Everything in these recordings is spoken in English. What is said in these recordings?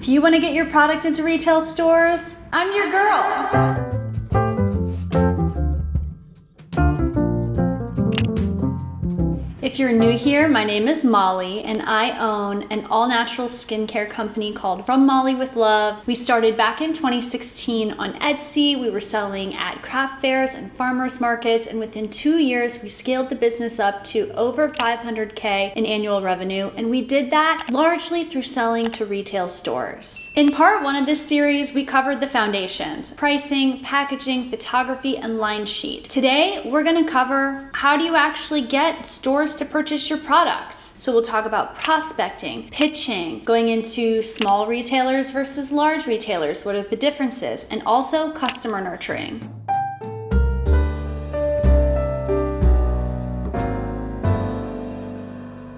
If you want to get your product into retail stores, I'm your girl. If you're new here, my name is Molly and I own an all-natural skincare company called From Molly with Love. We started back in 2016 on Etsy. We were selling at craft fairs and farmers markets, and within 2 years we scaled the business up to over $500K in annual revenue, and we did that largely through selling to retail stores. In part one of this series, we covered the foundations: pricing, packaging, photography, and line sheet. Today we're going to cover how do you actually get stores to purchase your products. So we'll talk about prospecting, pitching, going into small retailers versus large retailers, what are the differences, and also customer nurturing.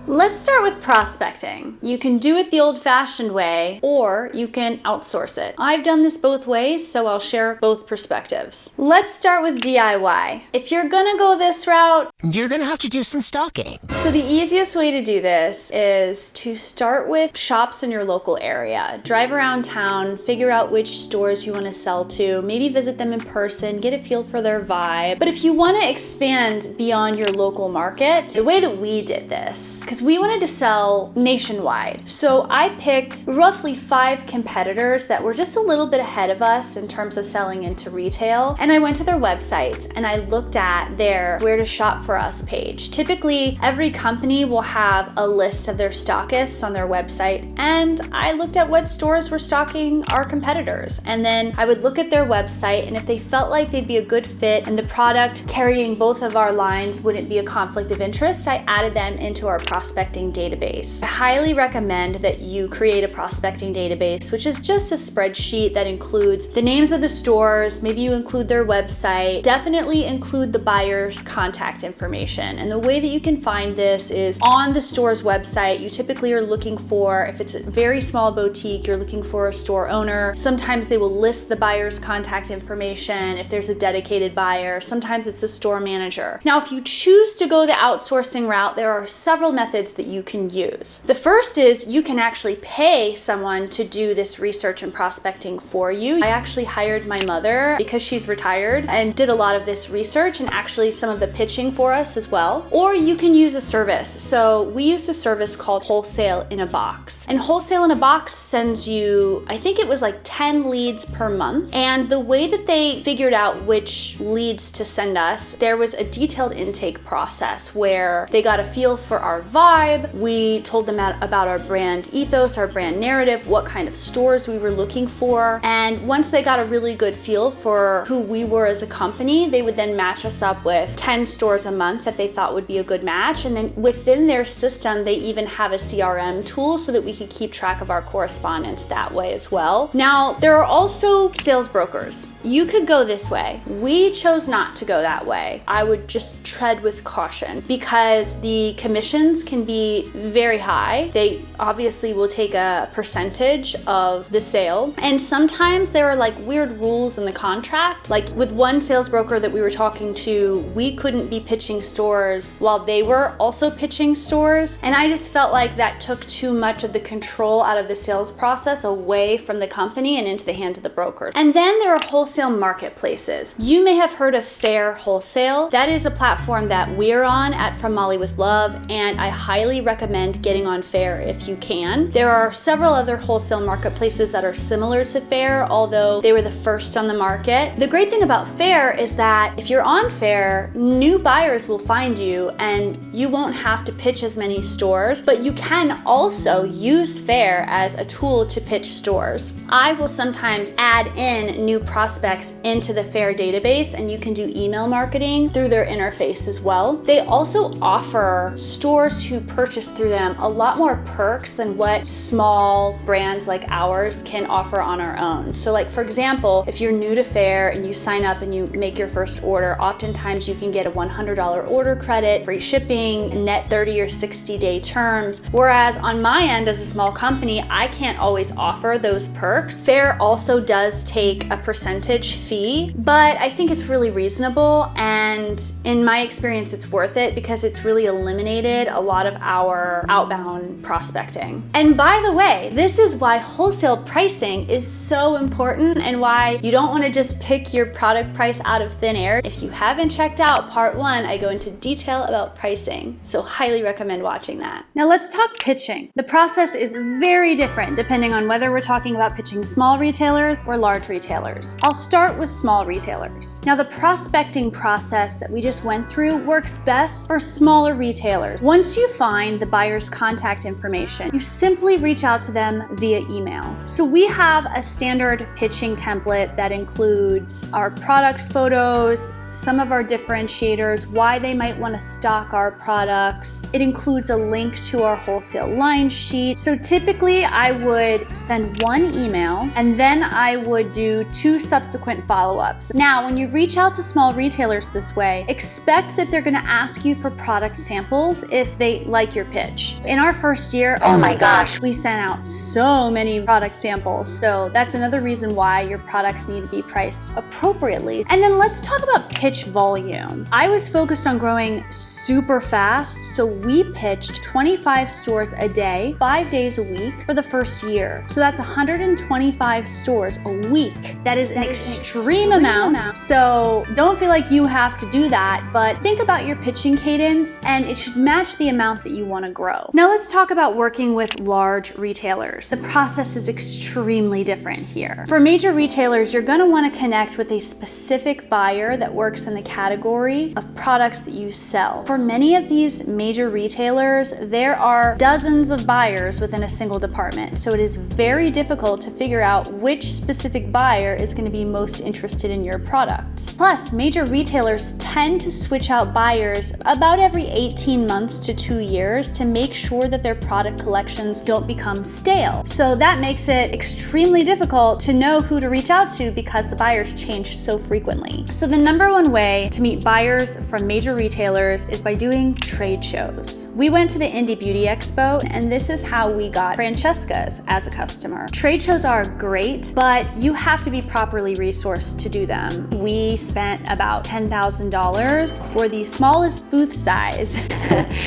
Let's start with prospecting. You can do it the old-fashioned way, or you can outsource it. I've done this both ways, so I'll share both perspectives. Let's start with DIY. If you're gonna go this route, you're gonna have to do some stalking. So the easiest way to do this is to start with shops in your local area. Drive around town, figure out which stores you want to sell to, maybe visit them in person, get a feel for their vibe. But if you want to expand beyond your local market, the way that we did this, because we wanted to sell nationwide. So I picked roughly 5 competitors that were just a little bit ahead of us in terms of selling into retail. And I went to their websites and I looked at their Where to Shop for Us page. Typically, every company will have a list of their stockists on their website, and I looked at what stores were stocking our competitors. And then I would look at their website, and if they felt like they'd be a good fit and the product carrying both of our lines wouldn't be a conflict of interest, I added them into our prospecting database. I highly recommend that you create a prospecting database, which is just a spreadsheet that includes the names of the stores, maybe you include their website, definitely include the buyer's contact information. And the way that you can find this is on the store's website. You typically are looking for, if it's a very small boutique, you're looking for a store owner. Sometimes they will list the buyer's contact information if there's a dedicated buyer. Sometimes it's a store manager. Now, if you choose to go the outsourcing route, there are several methods that you can use. The first is you can actually pay someone to do this research and prospecting for you. I actually hired my mother because she's retired and did a lot of this research and actually some of the pitching for us as well. Or you can use a service. So we used a service called Wholesale in a Box. And Wholesale in a Box sends you, I think it was like 10 leads per month. And the way that they figured out which leads to send us, there was a detailed intake process where they got a feel for our vibe. We told them about our brand ethos, our brand narrative, what kind of stores we were looking for. And once they got a really good feel for who we were as a company, they would then match us up with 10 stores a month that they thought would be a good match. And then within their system, they even have a CRM tool so that we could keep track of our correspondence that way as well. Now, there are also sales brokers. You could go this way. We chose not to go that way. I would just tread with caution because the commissions can be very high. They obviously will take a percentage of the sale. And sometimes there are like weird rules in the contract. Like with one sales broker that we were talking to, we couldn't be pitching stores while they were also pitching stores. And I just felt like that took too much of the control out of the sales process away from the company and into the hands of the brokers. And then there are wholesale marketplaces. You may have heard of Faire Wholesale. That is a platform that we're on at From Molly with Love, and I highly recommend getting on Faire if you can. There are several other wholesale marketplaces that are similar to Faire, although they were the first on the market. The great thing about Faire is that if you're on Faire, new buyers will find you and you won't have to pitch as many stores, but you can also use Faire as a tool to pitch stores. I will sometimes add in new prospects into the Faire database, and you can do email marketing through their interface as well. They also offer stores who purchase through them a lot more perks than what small brands like ours can offer on our own. So like, for example, if you're new to Faire and you sign up and you make your first order, oftentimes you can get a $100 order credit, free shipping, net 30 or 60-day terms. Whereas on my end as a small company, I can't always offer those perks. Faire also does take a percentage fee, but I think it's really reasonable, and in my experience, it's worth it because it's really eliminated a lot of of our outbound prospecting. And by the way, this is why wholesale pricing is so important and why you don't want to just pick your product price out of thin air. If you haven't checked out part 1, I go into detail about pricing, so highly recommend watching that. Now let's talk pitching. The process is very different depending on whether we're talking about pitching small retailers or large retailers. I'll start with small retailers. Now the prospecting process that we just went through works best for smaller retailers. Once you find the buyer's contact information, you simply reach out to them via email. So we have a standard pitching template that includes our product photos, some of our differentiators, why they might want to stock our products. It includes a link to our wholesale line sheet. So typically I would send one email and then I would do 2 subsequent follow-ups. Now, when you reach out to small retailers this way, expect that they're going to ask you for product samples if they like your pitch. In our first year, oh my gosh, we sent out so many product samples. So that's another reason why your products need to be priced appropriately. And then let's talk about pitch volume. I was focused on growing super fast, so we pitched 25 stores a day, 5 days a week for the first year. So that's 125 stores a week. That is an extreme amount. So don't feel like you have to do that, but think about your pitching cadence and it should match the amount that you want to grow. Now let's talk about working with large retailers. The process is extremely different here. For major retailers, you're going to want to connect with a specific buyer that works in the category of products that you sell. For many of these major retailers, there are dozens of buyers within a single department, so it is very difficult to figure out which specific buyer is going to be most interested in your products. Plus, major retailers tend to switch out buyers about every 18 months to 2 years to make sure that their product collections don't become stale. So that makes it extremely difficult to know who to reach out to because the buyers change so frequently. So the number one way to meet buyers from major retailers is by doing trade shows. We went to the Indie Beauty Expo, and this is how we got Francesca's as a customer. Trade shows are great, but you have to be properly resourced to do them. We spent about $10,000 for the smallest booth size.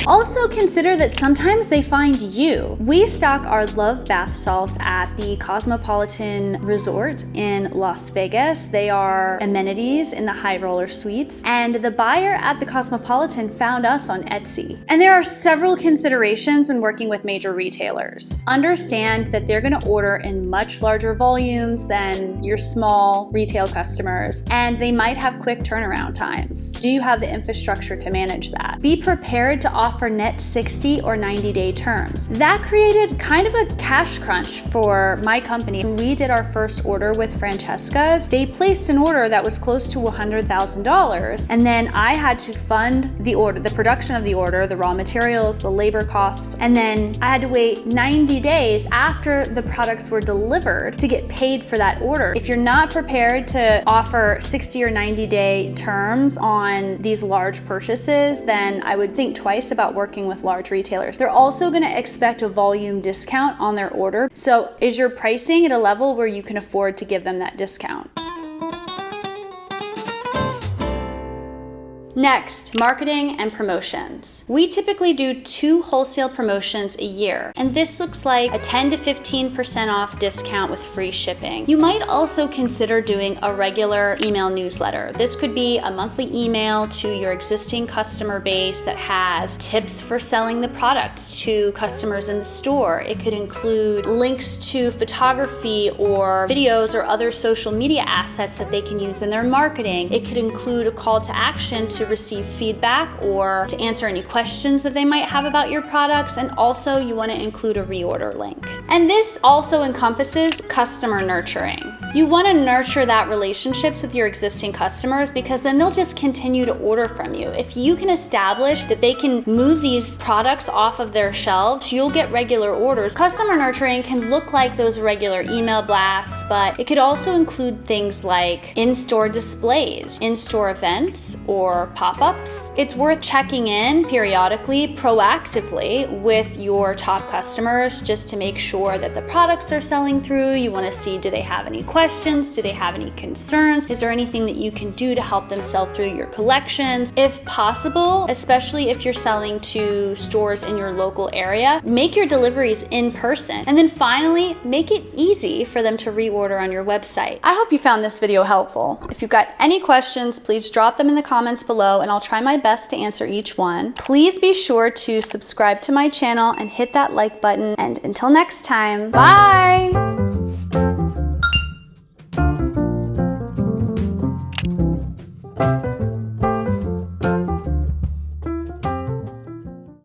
Also consider that sometimes they find you. We stock our Love bath salts at the Cosmopolitan Resort in Las Vegas. They are amenities in the high roller suites, and the buyer at the Cosmopolitan found us on Etsy. And there are several considerations when working with major retailers. Understand that they're going to order in much larger volumes than your small retail customers, and they might have quick turnaround times. Do you have the infrastructure to manage that? Be prepared to offer net 60 or 90-day terms. That created kind of a cash crunch for my company. When we did our first order with Francesca's, they placed an order that was close to $100,000, and then I had to fund the order, the production of the order, the raw materials, the labor costs, and then I had to wait 90 days after the products were delivered to get paid for that order. If you're not prepared to offer 60 or 90-day terms on these large purchases, then I would think twice about working with large retailers. They're also going to expect a volume discount on their order. So is your pricing at a level where you can afford to give them that discount? Next, marketing and promotions. We typically do 2 wholesale promotions a year, and this looks like a 10 to 15% off discount with free shipping. You might also consider doing a regular email newsletter. This could be a monthly email to your existing customer base that has tips for selling the product to customers in the store. It could include links to photography or videos or other social media assets that they can use in their marketing. It could include a call to action to receive feedback or to answer any questions that they might have about your products, and also you want to include a reorder link. And this also encompasses customer nurturing. You want to nurture that relationships with your existing customers because then they'll just continue to order from you. If you can establish that they can move these products off of their shelves, you'll get regular orders. Customer nurturing can look like those regular email blasts, but it could also include things like in-store displays, in-store events, or pop-ups. It's worth checking in periodically, proactively with your top customers just to make sure that the products are selling through. You want to see, do they have any questions? Do they have any concerns? Is there anything that you can do to help them sell through your collections? If possible, especially if you're selling to stores in your local area, make your deliveries in person. And then finally, make it easy for them to reorder on your website. I hope you found this video helpful. If you've got any questions, please drop them in the comments below and I'll try my best to answer each one. Please be sure to subscribe to my channel and hit that like button. And until next time, bye!